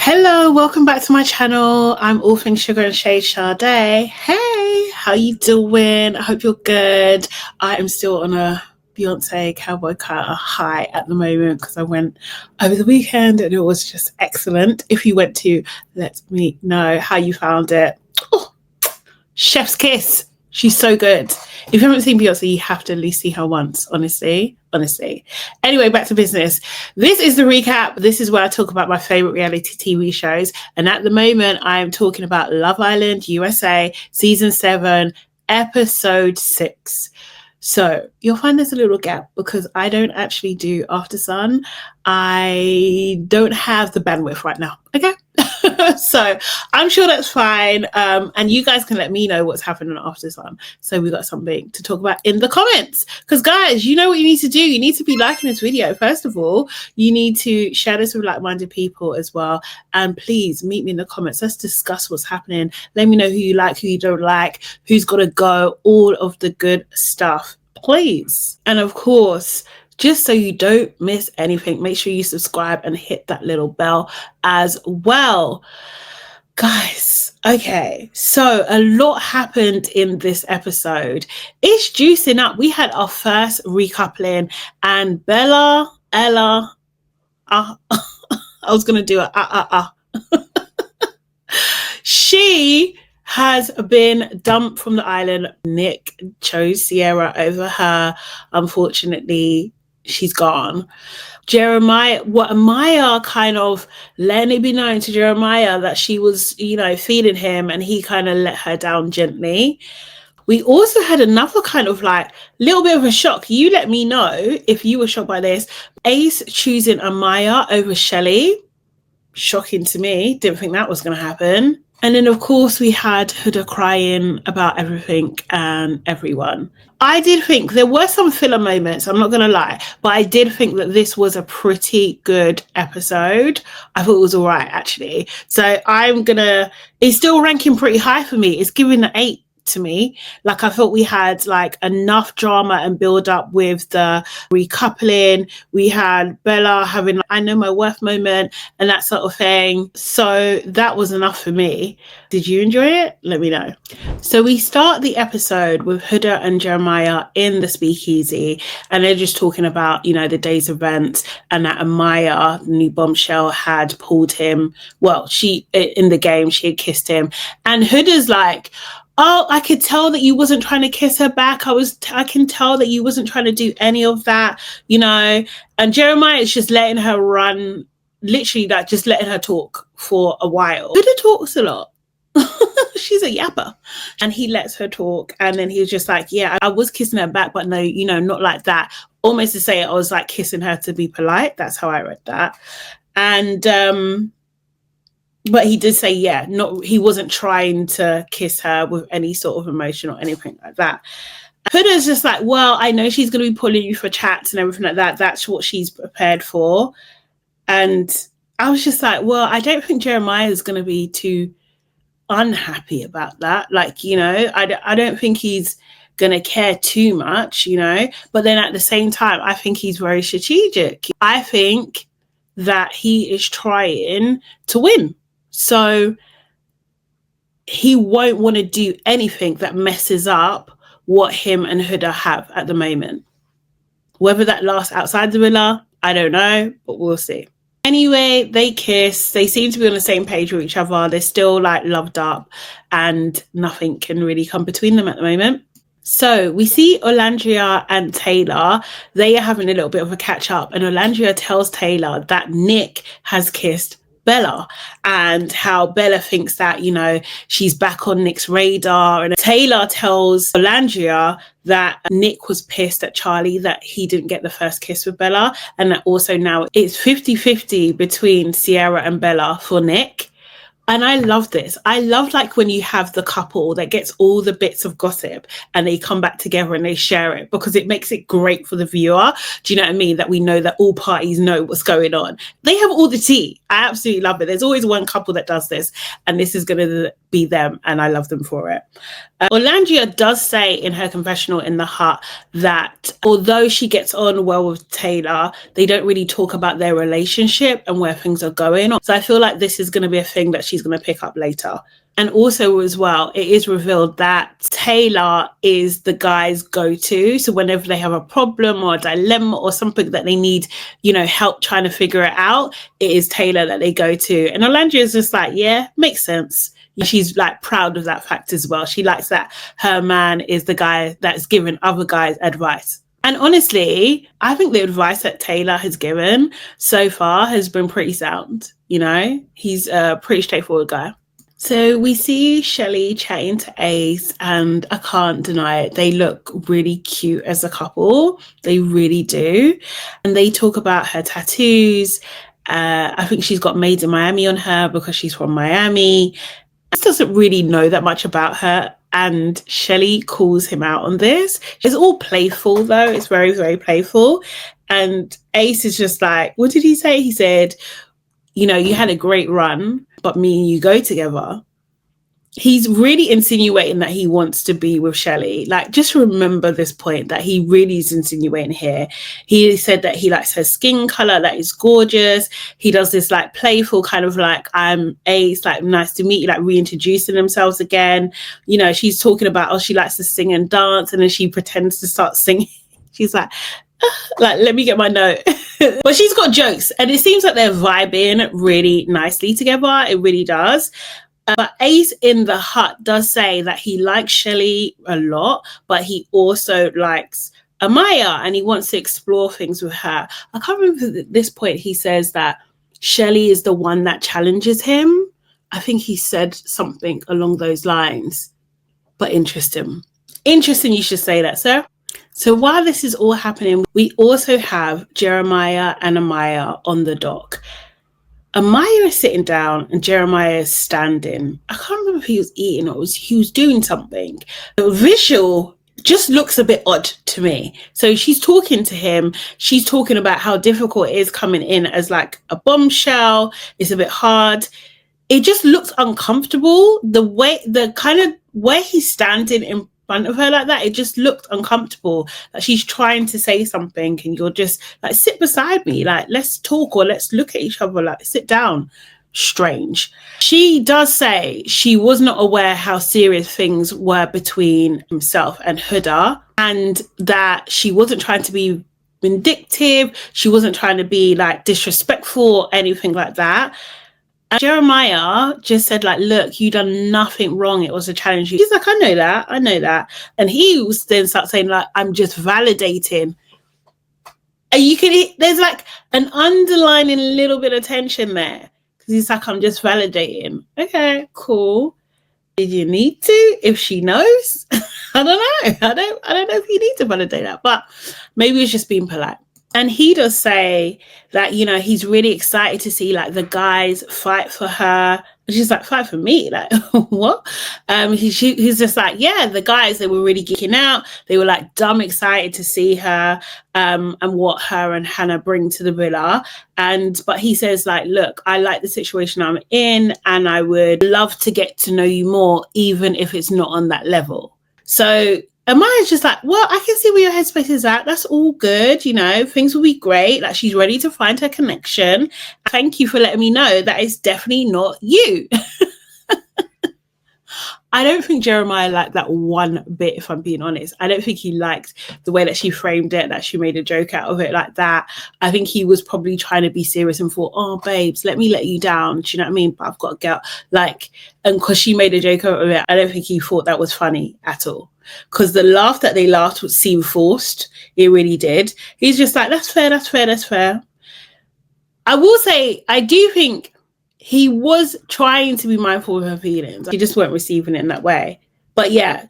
Hello, welcome back to my channel. I'm All Things Sugar and Shade Sade. Hey, how you doing? I hope you're good. I am still on a Beyonce Cowboy Carter high at the moment because I went over the weekend and it was just excellent. If you went to, let me know how you found it. Oh, chef's kiss. She's so good. If you haven't seen Beyonce, you have to at least see her once, honestly. Anyway, back to business. This is the recap. This is where I talk about my favorite reality TV shows. And at the moment, I'm talking about Love Island USA, season 7, episode 6. So you'll find there's a little gap because I don't actually do After Sun. I don't have the bandwidth right now. Okay. So I'm sure that's fine. And you guys can let me know what's happening After Sun. So we got something to talk about in the comments. Because guys, you know what you need to do. You need to be liking this video. First of all, you need to share this with like-minded people as well. And please meet me in the comments. Let's discuss what's happening. Let me know who you like, who you don't like, who's got to go, all of the good stuff, please. And of course, just so you don't miss anything, make sure you subscribe and hit that little bell as well. Guys, okay, so a lot happened in this episode. It's juicing up. We had our first recoupling and Ella, I was going to do she has been dumped from the island. Nick chose Cierra over her. Unfortunately, she's gone. Amaya kind of letting it be known to Jeremiah that she was, feeding him, and he kind of let her down gently. We also had another kind of like little bit of a shock. You let me know if you were shocked by this. Ace choosing Amaya over Chelley. Shocking to me. Didn't think that was going to happen. And then, of course, we had Huda crying about everything and everyone. I did think there were some filler moments, I'm not going to lie, but I did think that this was a pretty good episode. I thought it was all right, actually. So it's still ranking pretty high for me. It's giving an 8 to me. Like, I thought we had like enough drama and build up with the recoupling. We had Bella having I know my worth moment and that sort of thing. So that was enough for me. Did you enjoy it? Let me know. So we start the episode with Huda and Jeremiah in the speakeasy, and they're just talking about, the day's events, and that Amaya, the new bombshell, had pulled him. Well, in the game, she had kissed him. And Huda's like, oh, I could tell that you wasn't trying to kiss her back. I can tell that you wasn't trying to do any of that, And Jeremiah is just letting her run, literally like just letting her talk for a while. Huda talks a lot. She's a yapper. And he lets her talk. And then he was just like, yeah, I was kissing her back, but no, not like that. Almost to say I was like kissing her to be polite. That's how I read that. And, but he did say, yeah, he wasn't trying to kiss her with any sort of emotion or anything like that. Huda's just like, well, I know she's going to be pulling you for chats and everything like that. That's what she's prepared for. And I was just like, well, I don't think Jeremiah is going to be too unhappy about that. Like, I don't think he's going to care too much, But then at the same time, I think he's very strategic. I think that he is trying to win. So he won't want to do anything that messes up what him and Huda have at the moment. Whether that lasts outside the villa, I don't know, but we'll see. Anyway, they kiss. They seem to be on the same page with each other. They're still like loved up and nothing can really come between them at the moment. So we see Olandria and Taylor. They are having a little bit of a catch up, and Olandria tells Taylor that Nick has kissed Bella and how Bella thinks that, she's back on Nick's radar. And Taylor tells Olandria that Nick was pissed at Charlie that he didn't get the first kiss with Bella, and that also now it's 50-50 between Cierra and Bella for Nick. And I love this. I love like when you have the couple that gets all the bits of gossip and they come back together and they share it, because it makes it great for the viewer. Do you know what I mean? That we know that all parties know what's going on. They have all the tea. I absolutely love it. There's always one couple that does this, and this is going to be them, and I love them for it. Orlandria does say in her confessional in the hut that although she gets on well with Taylor, they don't really talk about their relationship and where things are going. So I feel like this is going to be a thing that she's going to pick up later. And also as well, it is revealed that Taylor is the guy's go-to. So whenever they have a problem or a dilemma or something that they need, you know, help trying to figure it out, it is Taylor that they go to. And Orlandria is just like, yeah, makes sense. She's like proud of that fact as well. She likes that her man is the guy that's giving other guys advice. And honestly, I think the advice that Taylor has given so far has been pretty sound. You know, he's a pretty straightforward guy. So we see Chelley chatting to Ace, and I can't deny it. They look really cute as a couple. They really do. And they talk about her tattoos. I think she's got Made in Miami on her because she's from Miami. Ace doesn't really know that much about her, and Chelley calls him out on this. It's all playful though. It's very, very playful. And Ace is just like, what did he say? He said, you know, you had a great run, but me and you go together. He's really insinuating that he wants to be with Chelley. Like, just remember this point that he really is insinuating here. He said that he likes her skin color, that is gorgeous. He does this like playful kind of like, I'm Ace, like nice to meet you, like reintroducing themselves again. You know, she's talking about, oh, she likes to sing and dance, and then she pretends to start singing. She's like, let me get my note. But she's got jokes, and it seems like they're vibing really nicely together. It really does. But Ace in the hut does say that he likes Chelley a lot, but he also likes Amaya and he wants to explore things with her. I can't remember at this point he says that Chelley is the one that challenges him. I think he said something along those lines. But interesting. Interesting you should say that, sir. So while this is all happening, we also have Jeremiah and Amaya on the dock. Amaya is sitting down and Jeremiah is standing. I can't remember if he was eating or he was doing something. The visual just looks a bit odd to me. So she's talking to him. She's talking about how difficult it is coming in as like a bombshell. It's a bit hard. It just looks uncomfortable. The kind of way he's standing in front of her like that, it just looked uncomfortable. Like she's trying to say something and you're just like, sit beside me, like let's talk or let's look at each other, like sit down. Strange. She does say she was not aware how serious things were between himself and Huda, and that she wasn't trying to be vindictive, she wasn't trying to be like disrespectful or anything like that. And Jeremiah just said, like, look, you done nothing wrong. It was a challenge. He's like, I know that. And he was then start saying, like, I'm just validating. And you can, there's like an underlining little bit of tension there. Because he's like, I'm just validating. Okay, cool. Did you need to? If she knows? I don't know. I don't know if you need to validate that. But maybe it's just being polite. And he does say that, you know, he's really excited to see like the guys fight for her. And she's like, fight for me? Like, what? He's just like, yeah, the guys, they were really geeking out. They were like dumb excited to see her and what her and Hannah bring to the villa. But he says like, look, I like the situation I'm in and I would love to get to know you more, even if it's not on that level. So Amaya's just like, well, I can see where your headspace is at. That's all good. You know, things will be great. Like she's ready to find her connection. Thank you for letting me know that it's definitely not you. I don't think Jeremiah liked that one bit, if I'm being honest. I don't think he liked the way that she framed it, that she made a joke out of it like that. I think he was probably trying to be serious and thought, oh, babes, let me let you down. Do you know what I mean? But I've got to get like, and because she made a joke out of it, I don't think he thought that was funny at all. Because the laugh that they laughed would seem forced. It really did. He's just like, that's fair. I will say, I do think he was trying to be mindful of her feelings. He just weren't receiving it in that way. But yeah,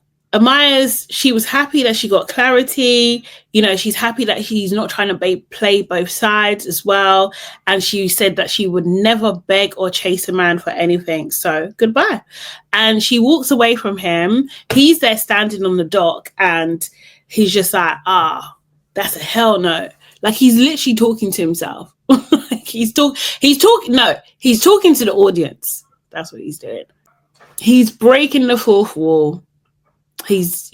she was happy that she got clarity. You know, she's happy that he's not trying to play both sides as well. And she said that she would never beg or chase a man for anything. So goodbye. And she walks away from him. He's there standing on the dock and he's just like, that's a hell no. Like he's literally talking to himself. Like he's talking to the audience. That's what he's doing. He's breaking the fourth wall. He's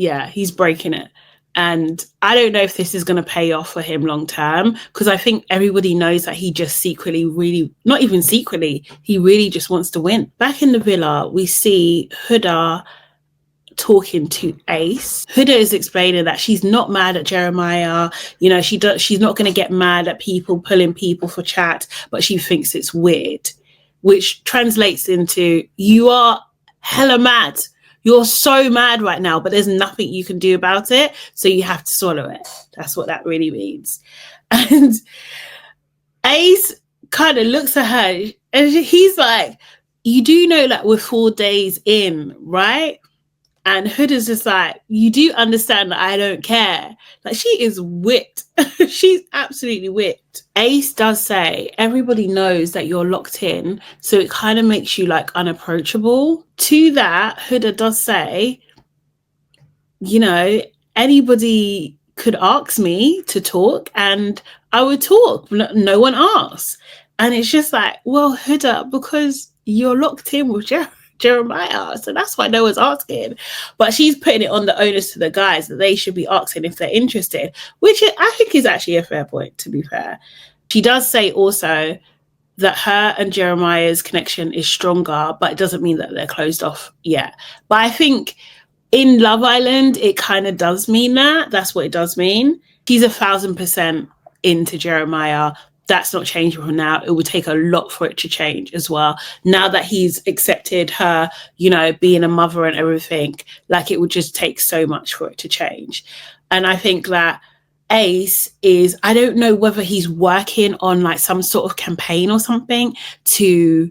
breaking it. And I don't know if this is going to pay off for him long term, because I think everybody knows that he just secretly really, not even secretly, he really just wants to win. Back in the villa, we see Huda talking to Ace. Huda is explaining that she's not mad at Jeremiah. You know, she's not going to get mad at people pulling people for chat, but she thinks it's weird, which translates into, you are hella mad. You're so mad right now, but there's nothing you can do about it. So you have to swallow it. That's what that really means. And Ace kind of looks at her and he's like, you do know that we're 4 days in, right? And Huda's just like, you do understand that I don't care. Like, she is whipped. She's absolutely whipped. Ace does say, everybody knows that you're locked in, so it kind of makes you like unapproachable. To that, Huda does say, you know, anybody could ask me to talk and I would talk. No one asks. And it's just like, well, Huda, because you're locked in with Jeremiah, so that's why no one's asking. But she's putting it on the onus to the guys that they should be asking if they're interested, which I think is actually a fair point, to be fair. She does say also that her and Jeremiah's connection is stronger, but it doesn't mean that they're closed off yet. But I think in Love Island, it kind of does mean that. That's what it does mean. She's 1,000% into Jeremiah. That's not changing from now. It would take a lot for it to change as well. Now that he's accepted her, you know, being a mother and everything, like it would just take so much for it to change. And I think that Ace is, I don't know whether he's working on like some sort of campaign or something to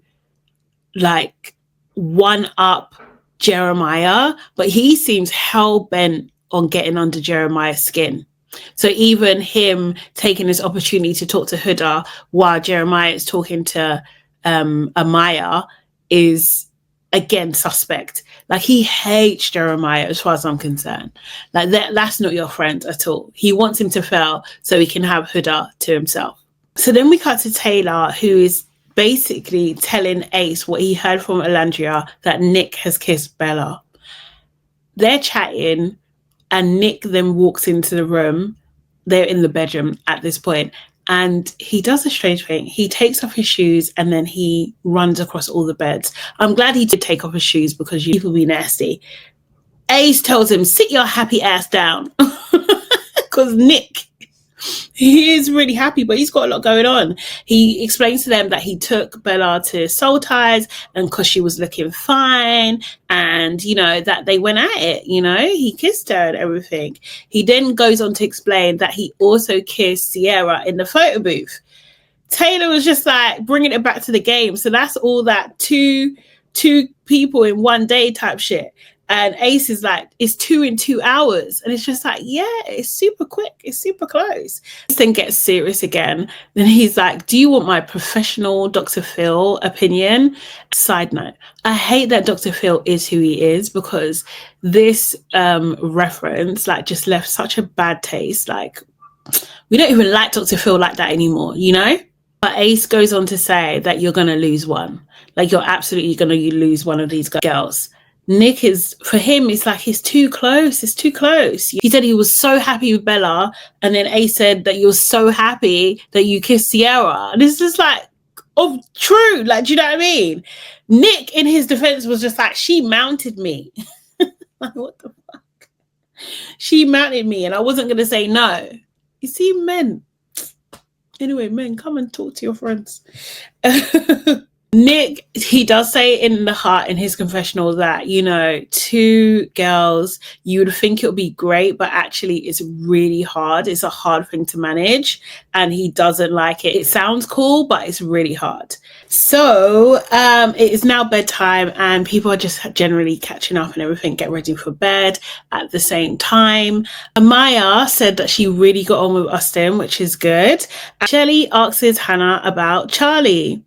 like one up Jeremiah, but he seems hell bent on getting under Jeremiah's skin. So even him taking this opportunity to talk to Huda while Jeremiah is talking to Amaya is, again, suspect. Like, he hates Jeremiah as far as I'm concerned. Like, that's not your friend at all. He wants him to fail so he can have Huda to himself. So then we cut to Taylor, who is basically telling Ace what he heard from Alandria, that Nick has kissed Bella. They're chatting, and Nick then walks into the room. They're in the bedroom at this point, and he does a strange thing. He takes off his shoes and then he runs across all the beds. I'm glad he did take off his shoes because people be nasty. Ace tells him, sit your happy ass down. Because Nick, he is really happy, but he's got a lot going on. He explains to them that he took Bella to Soul Ties and because she was looking fine, and, you know, that they went at it, you know, he kissed her and everything. He then goes on to explain that he also kissed Cierra in the photo booth. Taylor was just like bringing it back to the game. So that's all that two people in one day type shit. And Ace is like, it's 2 in 2 hours. And it's just like, yeah, it's super quick. It's super close. Ace then gets serious again. Then he's like, do you want my professional Dr. Phil opinion? Side note, I hate that Dr. Phil is who he is, because this reference like just left such a bad taste. Like, we don't even like Dr. Phil like that anymore, you know? But Ace goes on to say that you're going to lose one. Like, you're absolutely going to lose one of these girls. Nick is, for him, it's like, it's too close. It's too close. He said he was so happy with Bella, and then Ace said that you're so happy that you kissed Cierra. And it's just like, oh, true. Like, do you know what I mean? Nick, in his defense, was just like, she mounted me. Like, what the fuck? She mounted me, and I wasn't going to say no. You see, men. Anyway, men, come and talk to your friends. Nick, he does say in the heart in his confessional that, you know, 2 girls, you would think it would be great, but actually it's really hard. It's a hard thing to manage, and he doesn't like it. It sounds cool, but it's really hard. So it is now bedtime, and people are just generally catching up and everything, get ready for bed at the same time. Amaya said that she really got on with Austin, which is good. Chelley asks Hannah about Charlie.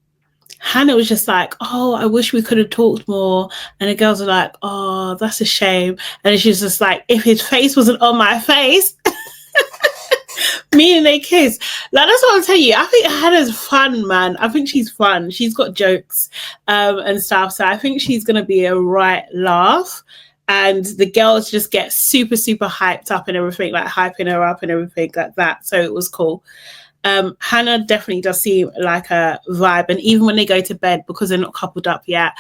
Hannah was just like, oh, I wish we could have talked more. And the girls are like, oh, that's a shame. And she's just like, if his face wasn't on my face, me and they kiss. Like, that's what I'll tell you. I think Hannah's fun, man. I think she's fun. She's got jokes and stuff. So I think she's going to be a right laugh. And the girls just get super, super hyped up and everything, like hyping her up and everything like that. So it was cool. Hannah definitely does seem like a vibe, and even when they go to bed, because they're not coupled up yet,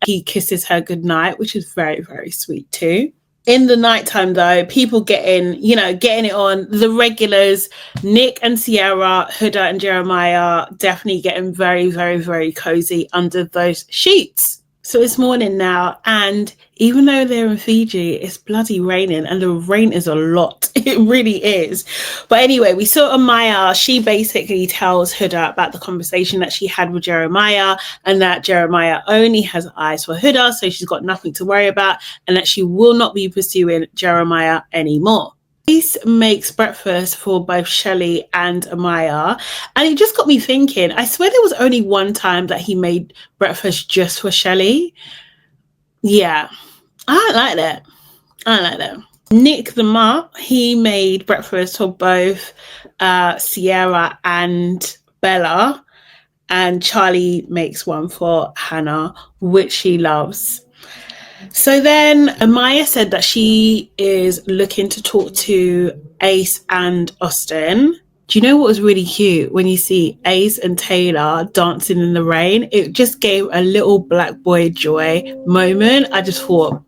he kisses her goodnight, which is very, very sweet too. In the nighttime though, people getting it on. The regulars, Nick and Cierra, Huda and Jeremiah, definitely getting very, very, very cozy under those sheets. So it's morning now, and even though they're in Fiji, it's bloody raining, and the rain is a lot. It really is. But anyway, we saw Amaya. She basically tells Huda about the conversation that she had with Jeremiah, and that Jeremiah only has eyes for Huda, so she's got nothing to worry about, and that she will not be pursuing Jeremiah anymore. Ace makes breakfast for both Chelley and Amaya, and it just got me thinking, I swear there was only one time that he made breakfast just for Chelley. Yeah, I don't like that. Nick the Mutt, he made breakfast for both Cierra and Bella, and Charlie makes one for Hannah, which she loves. So then Amaya said that she is looking to talk to Ace and Austin. Do you know what was really cute? When you see Ace and Taylor dancing in the rain, it just gave a little black boy joy moment. I just thought,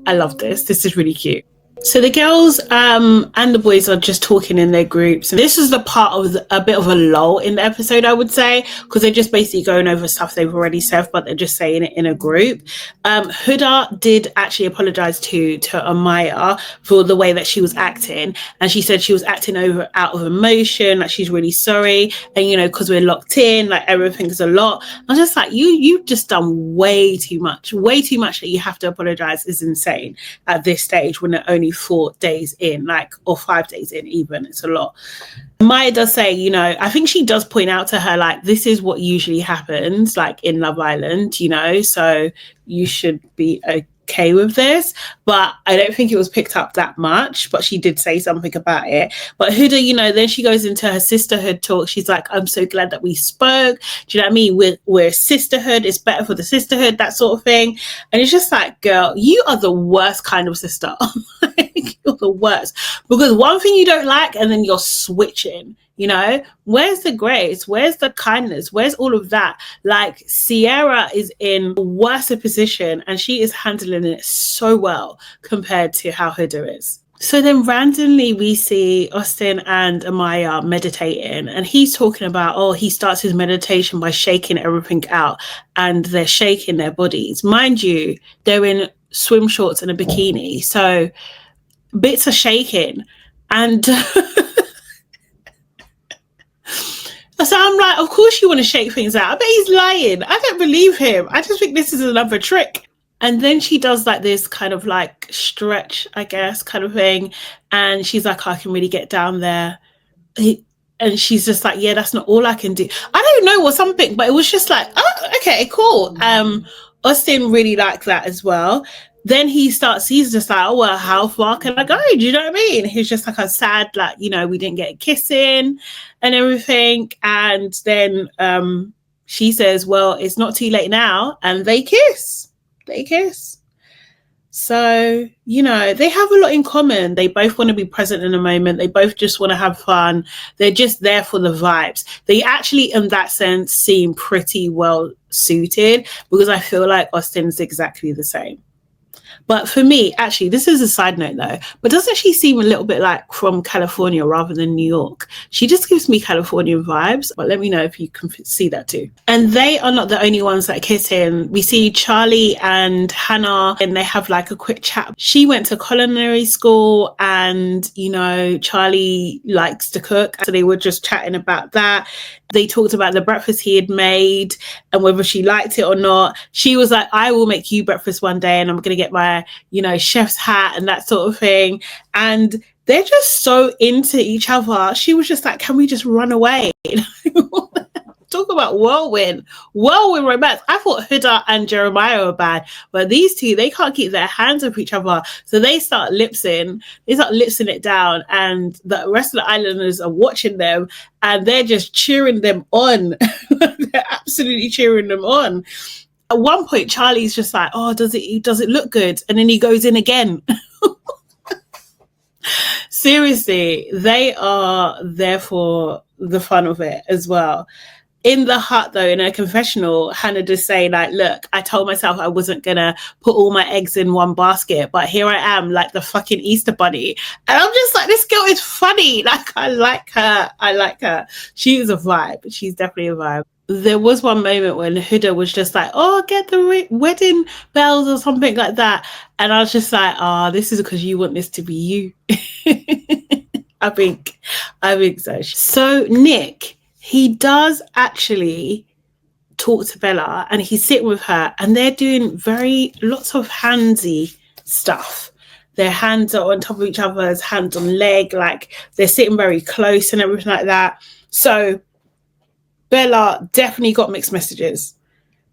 I love this. This is really cute. So the girls and the boys are just talking in their groups. And this is the part of a bit of a lull in the episode, I would say, because they're just basically going over stuff they've already said, but they're just saying it in a group. Huda did actually apologize to Amaya for the way that she was acting. And she said she was acting out of emotion, like she's really sorry. And, you know, because we're locked in, like everything's a lot. I was just like, you've just done way too much that you have to apologize is insane at this stage when they're only 4 days in, like, or 5 days in even. It's a lot. Maya does say, you know, I think she does point out to her, like, this is what usually happens, like, in Love Island, you know, so you should be okay with this. But I don't think it was picked up that much, but she did say something about it. But Huda, you know, then she goes into her sisterhood talk. She's like, I'm so glad that we spoke. Do you know what I mean? We're sisterhood. It's better for the sisterhood, that sort of thing. And it's just like, girl, you are the worst kind of sister. You're the worst. Because one thing you don't like, and then you're switching. You know, where's the grace? Where's the kindness? Where's all of that? Like, Cierra is in a worse position, and she is handling it so well compared to how Huda is. So then randomly we see Austin and Amaya meditating, and he's talking about, he starts his meditation by shaking everything out, and they're shaking their bodies. Mind you, they're in swim shorts and a bikini, so bits are shaking. And so I'm like, of course you want to shake things out. I bet he's lying. I don't believe him. I just think this is another trick. And then she does like this kind of like stretch, I guess, kind of thing. And she's like, I can really get down there. And she's just like, yeah, that's not all I can do. I don't know or something, but it was just like, oh, okay, cool. Austin really liked that as well. Then he's just like, oh, well, how far can I go? Do you know what I mean? He's just like, I'm sad, like, you know, we didn't get kissing and everything. And then she says, well, it's not too late now. And they kiss. So, you know, they have a lot in common. They both want to be present in the moment. They both just want to have fun. They're just there for the vibes. They actually, in that sense, seem pretty well suited, because I feel like Austin's exactly the same. But for me, actually, this is a side note though, but doesn't she seem a little bit like from California rather than New York? She just gives me Californian vibes, but let me know if you can see that too. And they are not the only ones that kiss in. We see Charlie and Hannah, and they have like a quick chat. She went to culinary school, and, you know, Charlie likes to cook. So they were just chatting about that. They talked about the breakfast he had made and whether she liked it or not. She was like, I will make you breakfast one day and I'm going to get my, you know, chef's hat and that sort of thing. And they're just so into each other. She was just like, can we just run away? Talk about whirlwind romance. I thought Huda and Jeremiah were bad, but these two, they can't keep their hands off each other. So they start lipsing it down, and the rest of the islanders are watching them, and they're just cheering them on. They're absolutely cheering them on. At one point, Charlie's just like, oh, does it look good? And then he goes in again. Seriously, they are there for the fun of it as well. In the hut, though, in her confessional, Hannah does say, like, look, I told myself I wasn't going to put all my eggs in one basket, but here I am, like the fucking Easter bunny. And I'm just like, this girl is funny. Like, I like her. She is a vibe. She's definitely a vibe. There was one moment when Huda was just like, oh, get the wedding bells or something like that. And I was just like, oh, this is because you want this to be you. I think so. So Nick, he does actually talk to Bella, and he's sitting with her, and they're doing lots of handsy stuff. Their hands are on top of each other's, hands on leg, like they're sitting very close and everything like that. So Bella definitely got mixed messages,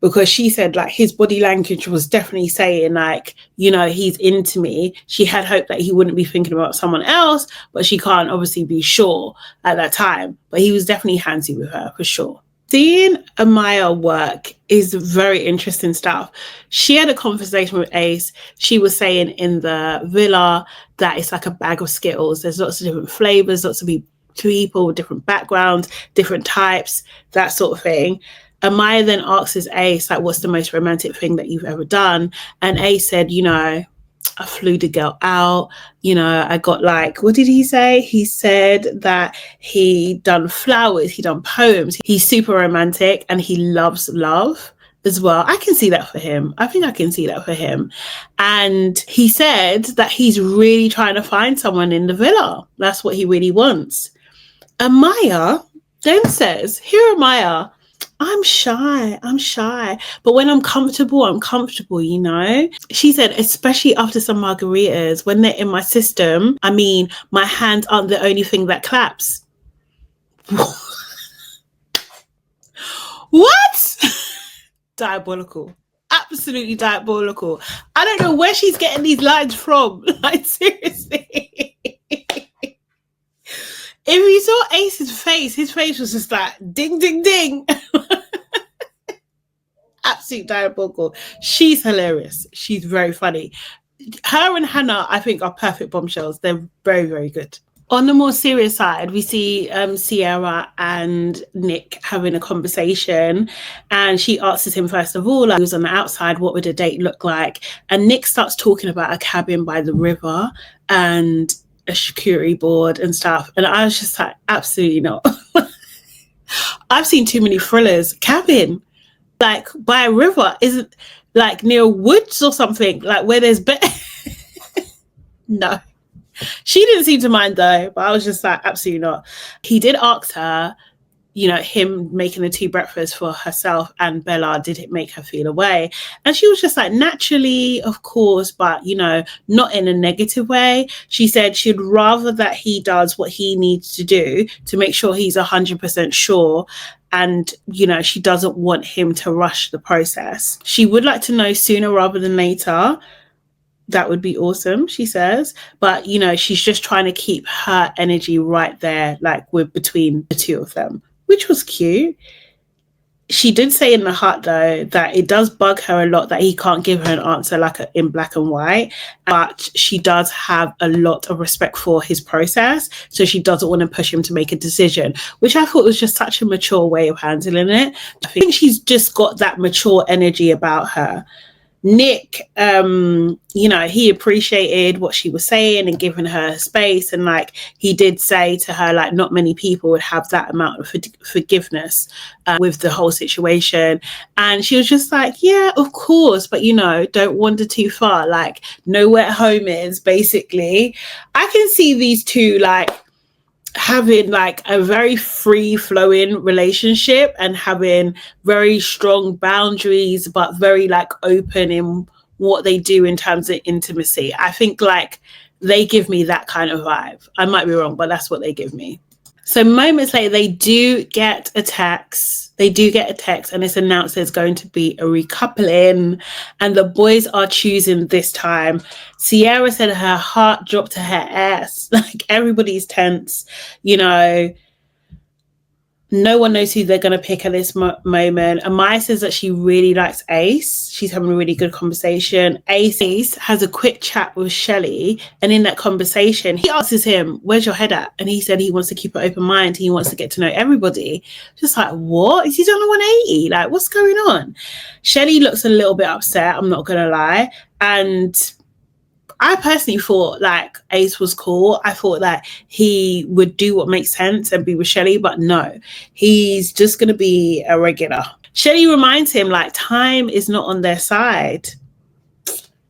because she said like his body language was definitely saying like, you know, he's into me. She had hoped that he wouldn't be thinking about someone else, but she can't obviously be sure at that time. But he was definitely handsy with her for sure. Seeing Amaya work is very interesting stuff. She had a conversation with Ace. She was saying in the villa that it's like a bag of Skittles. There's lots of different flavors, lots of people with different backgrounds, different types, that sort of thing. Amaya then asks Ace, like, what's the most romantic thing that you've ever done? And Ace said, you know, I flew the girl out. You know, I got like, what did he say? He said that he done flowers, he done poems. He's super romantic and he loves love as well. I can see that for him. I think I can see that for him. And he said that he's really trying to find someone in the villa. That's what he really wants. Amaya then says, here Amaya, I'm shy. But when I'm comfortable, you know? She said, especially after some margaritas, when they're in my system, I mean, my hands aren't the only thing that claps. What? Diabolical. Absolutely diabolical. I don't know where she's getting these lines from. Like, seriously. If you saw Ace's face, his face was just like, ding, ding, ding. Absolute diabolical. She's hilarious. She's very funny. Her and Hannah, I think, are perfect bombshells. They're very, very good. On the more serious side, we see Cierra and Nick having a conversation, and she asks him, first of all, like, he was on the outside, what would a date look like? And Nick starts talking about a cabin by the river and a charcuterie board and stuff. And I was just like, absolutely not. I've seen too many thrillers. Cabin, like by a river, isn't like near woods or something, like where there's No. She didn't seem to mind though, but I was just like, absolutely not. He did ask her, you know, him making the two breakfasts for herself and Bella, did it make her feel away? And she was just like, naturally, of course, but, you know, not in a negative way. She said she'd rather that he does what he needs to do to make sure he's 100% sure. And, you know, she doesn't want him to rush the process. She would like to know sooner rather than later. That would be awesome, she says. But, you know, she's just trying to keep her energy right there, like between the two of them, which was cute. She did say in the hut, though, that it does bug her a lot that he can't give her an answer like in black and white. But she does have a lot of respect for his process. So she doesn't want to push him to make a decision, which I thought was just such a mature way of handling it. I think she's just got that mature energy about her. Nick, you know, he appreciated what she was saying and giving her space. And like, he did say to her, like, not many people would have that amount of forgiveness with the whole situation. And she was just like, yeah, of course. But, you know, don't wander too far. Like, know where home is, basically. I can see these two, like, having like a very free flowing relationship and having very strong boundaries, but very like open in what they do in terms of intimacy. I think like they give me that kind of vibe. I might be wrong, but that's what they give me. So moments later, they do get a text. And it's announced there's going to be a recoupling, and the boys are choosing this time. Cierra said her heart dropped to her ass. Like, everybody's tense, you know. No one knows who they're going to pick at this moment. Amaya says that she really likes Ace. She's having a really good conversation. Ace has a quick chat with Chelley, and in that conversation, he asks him, where's your head at? And he said he wants to keep an open mind. He wants to get to know everybody. Just like, what? Is he done a 180? Like, what's going on? Chelley looks a little bit upset, I'm not going to lie. And I personally thought like Ace was cool. I thought that he would do what makes sense and be with Chelley, but no, he's just going to be a regular. Chelley reminds him like time is not on their side.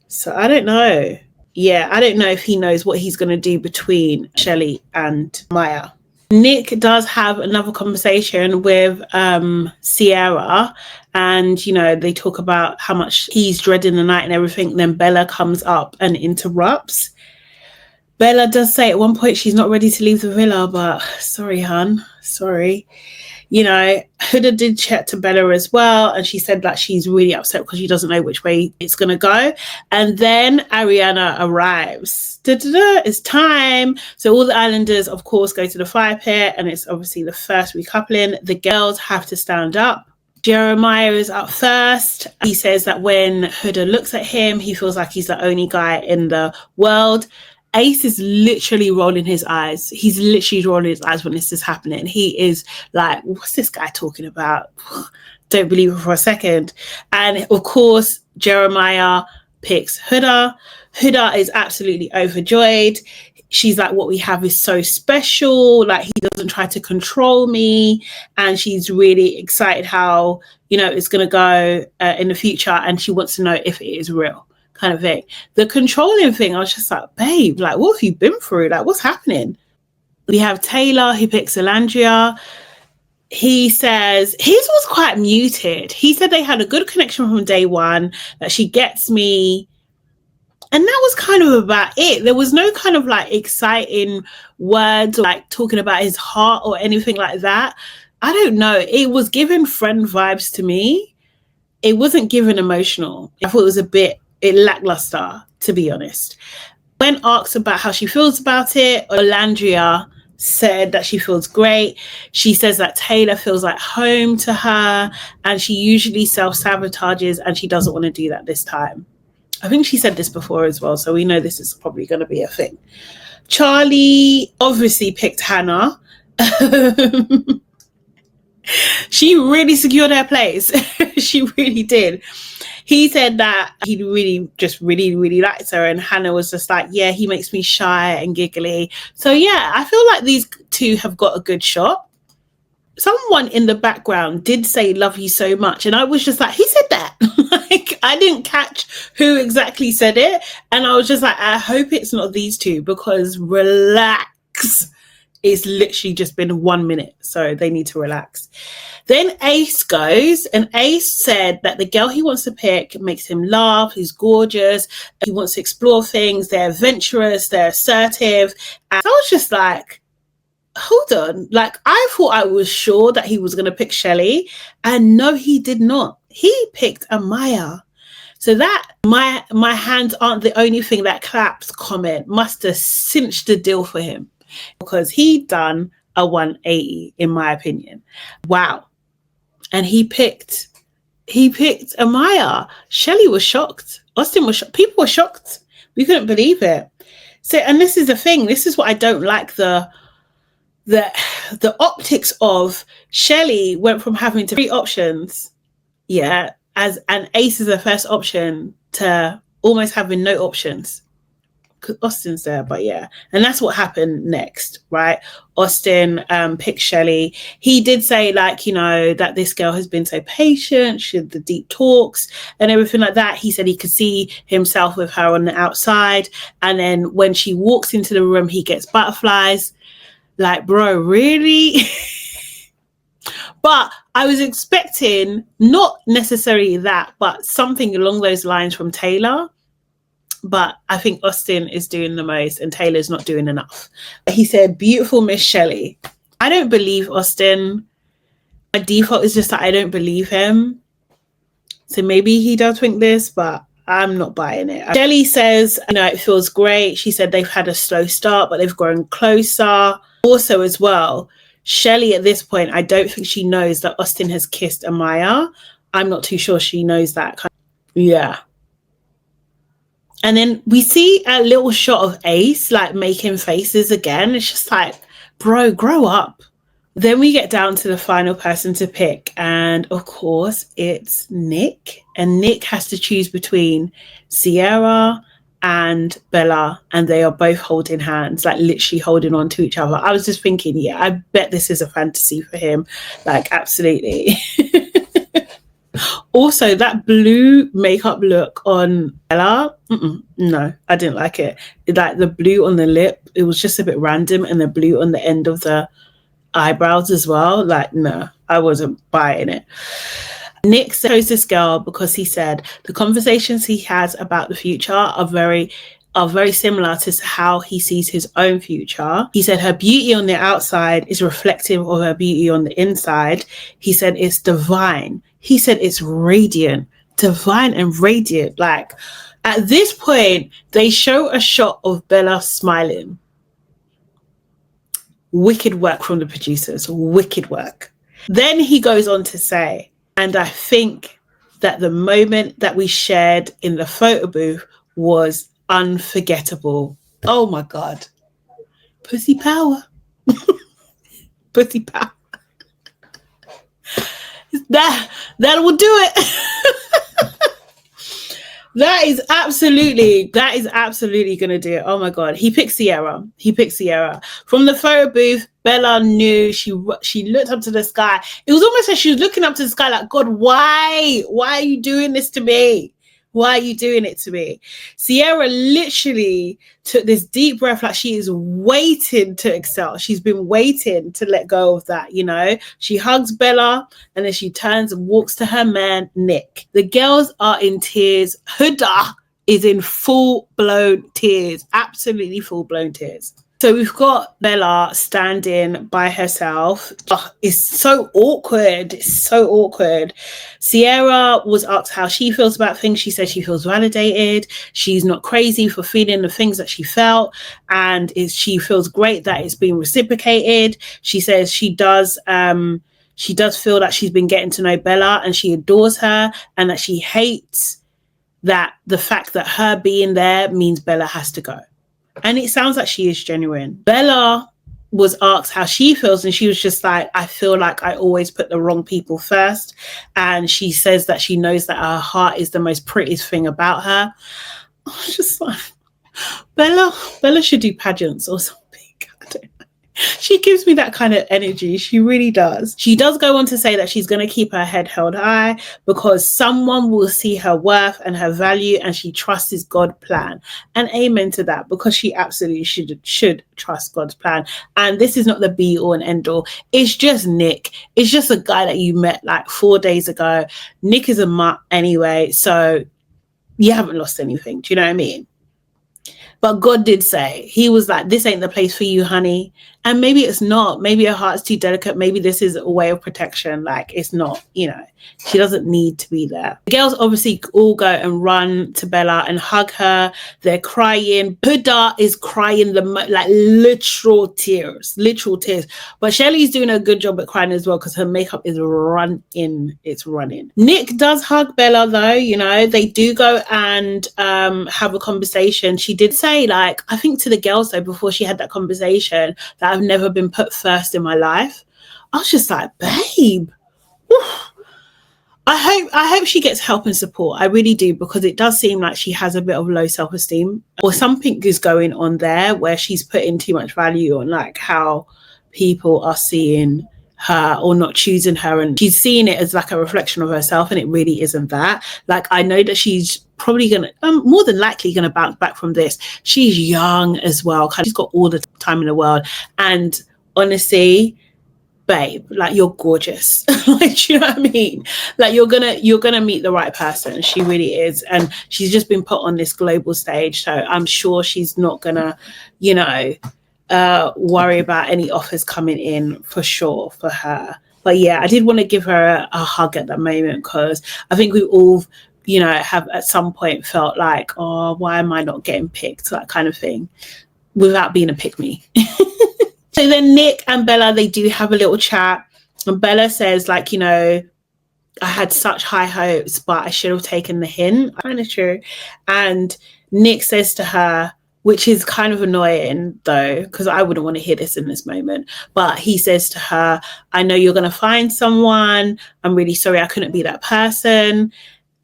So I don't know. Yeah, I don't know if he knows what he's going to do between Chelley and Maya. Nick does have another conversation with Cierra, and, you know, they talk about how much he's dreading the night and everything. Then Bella comes up and interrupts. Bella does say at one point she's not ready to leave the villa, but sorry, hun, sorry. You know, Huda did chat to Bella as well, and she said that she's really upset because she doesn't know which way it's going to go. And then Ariana arrives. It's time. So all the islanders, of course, go to the fire pit, and it's obviously the first recoupling. The girls have to stand up. Jeremiah is up first. He says that when Huda looks at him, he feels like he's the only guy in the world. Ace is literally rolling his eyes. He's literally rolling his eyes when this is happening. He is like, what's this guy talking about? Don't believe it for a second. And of course, Jeremiah picks Huda. Huda is absolutely overjoyed. She's like, what we have is so special. Like, he doesn't try to control me. And she's really excited how, you know, it's going to go in the future. And she wants to know if it is real, kind of thing. The controlling thing, I was just like, babe, like, what have you been through? Like, what's happening? We have Taylor, who picks Alandria. He says his was quite muted. He said they had a good connection from day one, that she gets me. And that was kind of about it. There was no kind of like exciting words, like talking about his heart or anything like that. I don't know. It was giving friend vibes to me. It wasn't giving emotional. I thought it was a bit lackluster, to be honest. When asked about how she feels about it, Alandria said that she feels great. She says that Taylor feels like home to her, and she usually self-sabotages, and she doesn't want to do that this time. I think she said this before as well, so we know this is probably going to be a thing. Charlie obviously picked Hannah. She really secured her place. She really did. He said that he really likes her, and Hannah was just like, yeah, he makes me shy and giggly. So yeah, I feel like these two have got a good shot. Someone in the background did say love you so much, and I was just like, he said that. Like, I didn't catch who exactly said it, and I was just like, I hope it's not these two, because relax. It's literally just been 1 minute, so they need to relax. Then Ace goes, and Ace said that the girl he wants to pick makes him laugh, he's gorgeous, he wants to explore things, they're adventurous, they're assertive. And I was just like, hold on, like, I thought I was sure that he was going to pick Chelley, and no, he did not. He picked Amaya. So that my hands aren't the only thing that claps comment must have cinched the deal for him, because he done a 180 in my opinion. Wow. And he picked Amaya. Chelley was shocked. Austin was shocked. People were shocked. We couldn't believe it. So, and this is the thing. This is what I don't like, the optics of Chelley went from having 3 options, yeah, as an Ace is the first option, to almost having no options. Because Austin's there, but yeah. And that's what happened next, right? Austin picked Chelley. He did say, like, you know, that this girl has been so patient, she had the deep talks and everything like that. He said he could see himself with her on the outside. And then when she walks into the room, he gets butterflies. Like, bro, really? But I was expecting not necessarily that, but something along those lines from Taylor. But I think Austin is doing the most and Taylor's not doing enough. He said, beautiful Miss Chelley. I don't believe Austin. My default is just that I don't believe him. So maybe he does think this, but I'm not buying it. Chelley says, you know, it feels great. She said they've had a slow start, but they've grown closer. Also as well, Chelley at this point, I don't think she knows that Austin has kissed Amaya. I'm not too sure she knows that. Yeah. And then we see a little shot of Ace, like, making faces again. It's just like, bro, grow up. Then we get down to the final person to pick. And, of course, it's Nick. And Nick has to choose between Cierra and Bella. And they are both holding hands, like, literally holding on to each other. I was just thinking, yeah, I bet this is a fantasy for him. Like, absolutely. Also, that blue makeup look on Bella, no, I didn't like it. Like the blue on the lip, it was just a bit random, and the blue on the end of the eyebrows as well. Like, no, I wasn't buying it. Nick chose this girl because he said the conversations he has about the future are very similar to how he sees his own future. He said her beauty on the outside is reflective of her beauty on the inside. He said it's divine. He said it's radiant, divine and radiant. Like, at this point, they show a shot of Bella smiling. Wicked work from the producers, wicked work. Then he goes on to say, and I think that the moment that we shared in the photo booth was unforgettable. Oh my God. Pussy power. Pussy power. That will do it. That is absolutely going to do it. Oh my God. He picked Cierra. From the photo booth, Bella knew. She looked up to the sky. It was almost like she was looking up to the sky like, God, why are you doing this to me? Why are you doing it to me? Cierra literally took this deep breath, like she is waiting to excel. She's been waiting to let go of that, you know? She hugs Bella and then she turns and walks to her man, Nick. The girls are in tears. Huda is in full-blown tears, absolutely full-blown tears. So we've got Bella standing by herself. Oh, it's so awkward. Cierra was asked how she feels about things. She said she feels validated. She's not crazy for feeling the things that she felt. And she feels great that it's being reciprocated. She says she does feel that she's been getting to know Bella and she adores her, and that she hates that the fact that her being there means Bella has to go. And it sounds like she is genuine. Bella was asked how she feels, and she was just like, I feel like I always put the wrong people first. And she says that she knows that her heart is the most prettiest thing about her. I was just like, Bella should do pageants or something. I don't know. She gives me that kind of energy. She really does. She does go on to say that she's going to keep her head held high because someone will see her worth and her value, and she trusts his God plan. And amen to that, because she absolutely should trust God's plan. And this is not the be all and end all. It's just Nick. It's just a guy that you met like 4 days ago. Nick is a mutt anyway, so you haven't lost anything. Do you know what I mean? But God did say, he was like, this ain't the place for you, honey. And maybe it's not. Maybe her heart's too delicate. Maybe this is a way of protection. Like, it's not, you know, she doesn't need to be there. The girls obviously all go and run to Bella and hug her. They're crying. Huda is crying like literal tears. But Chelley's doing a good job at crying as well because her makeup is running. It's running. Nick does hug Bella though, you know. They do go and have a conversation. She did say, like, I think to the girls though, before she had that conversation, that I've never been put first in my life. I was just like, babe. Whew. I hope she gets help and support. I really do, because it does seem like she has a bit of low self-esteem, or something is going on there where she's putting too much value on like how people are seeing her or not choosing her, and she's seeing it as like a reflection of herself, and it really isn't that. Like, I know that she's probably gonna more than likely gonna bounce back from this. She's young as well, she's got all the time in the world, and honestly, babe, like, you're gorgeous. Like, do you know what I mean? Like, you're gonna meet the right person. She really is, and she's just been put on this global stage, so I'm sure she's not gonna, you know, worry about any offers coming in, for sure, for her. But yeah, I did want to give her a hug at that moment, because I think we all, you know, have at some point felt like, oh, why am I not getting picked, that kind of thing, without being a pick me. So then Nick and Bella, they do have a little chat, and Bella says, like, you know, I had such high hopes, but I should have taken the hint. Kind of true. And Nick says to her, which is kind of annoying though, because I wouldn't want to hear this in this moment, but he says to her, I know you're going to find someone. I'm really sorry I couldn't be that person.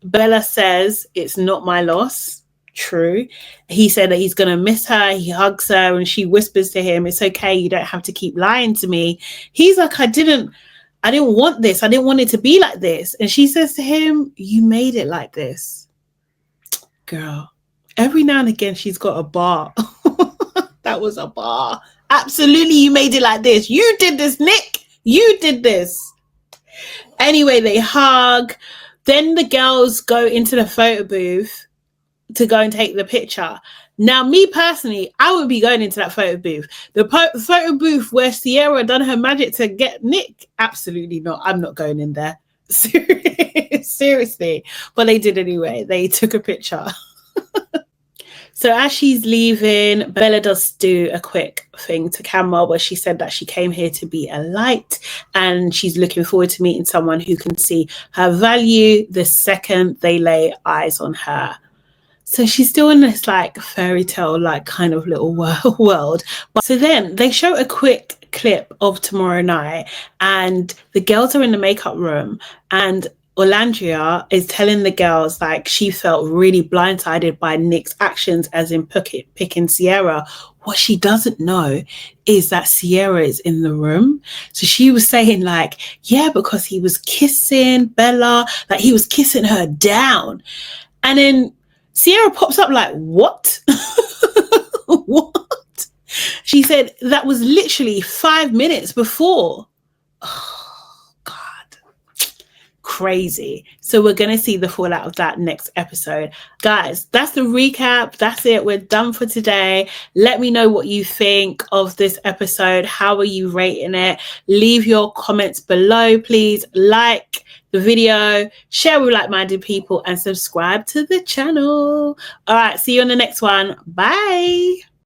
Bella says, it's not my loss. True. He said that he's going to miss her. He hugs her and she whispers to him, it's okay, you don't have to keep lying to me. He's like, I didn't want this. I didn't want it to be like this. And she says to him, you made it like this. Girl, every now and again she's got a bar. That was a bar. Absolutely, you made it like this. You did this, Nick. You did this. Anyway, they hug. Then the girls go into the photo booth to go and take the picture. Now, me personally, I would be going into that photo booth. The photo booth where Cierra done her magic to get Nick? Absolutely not. I'm not going in there. Seriously. But they did anyway. They took a picture. So as she's leaving, Bella does do a quick thing to camera where she said that she came here to be a light, and she's looking forward to meeting someone who can see her value the second they lay eyes on her. So she's still in this like fairy tale like kind of little world. But so then they show a quick clip of tomorrow night, and the girls are in the makeup room, and Orlandria is telling the girls like she felt really blindsided by Nick's actions, as in picking Cierra. What she doesn't know is that Cierra is in the room. So she was saying like, yeah, because he was kissing Bella, like he was kissing her down. And then Cierra pops up like, what? What? She said that was literally 5 minutes before. Oh, God. Crazy. So we're going to see the fallout of that next episode. Guys, that's the recap. That's it. We're done for today. Let me know what you think of this episode. How are you rating it? Leave your comments below, please. Like the video, share with like-minded people, and subscribe to the channel. All right, see you on the next one. Bye.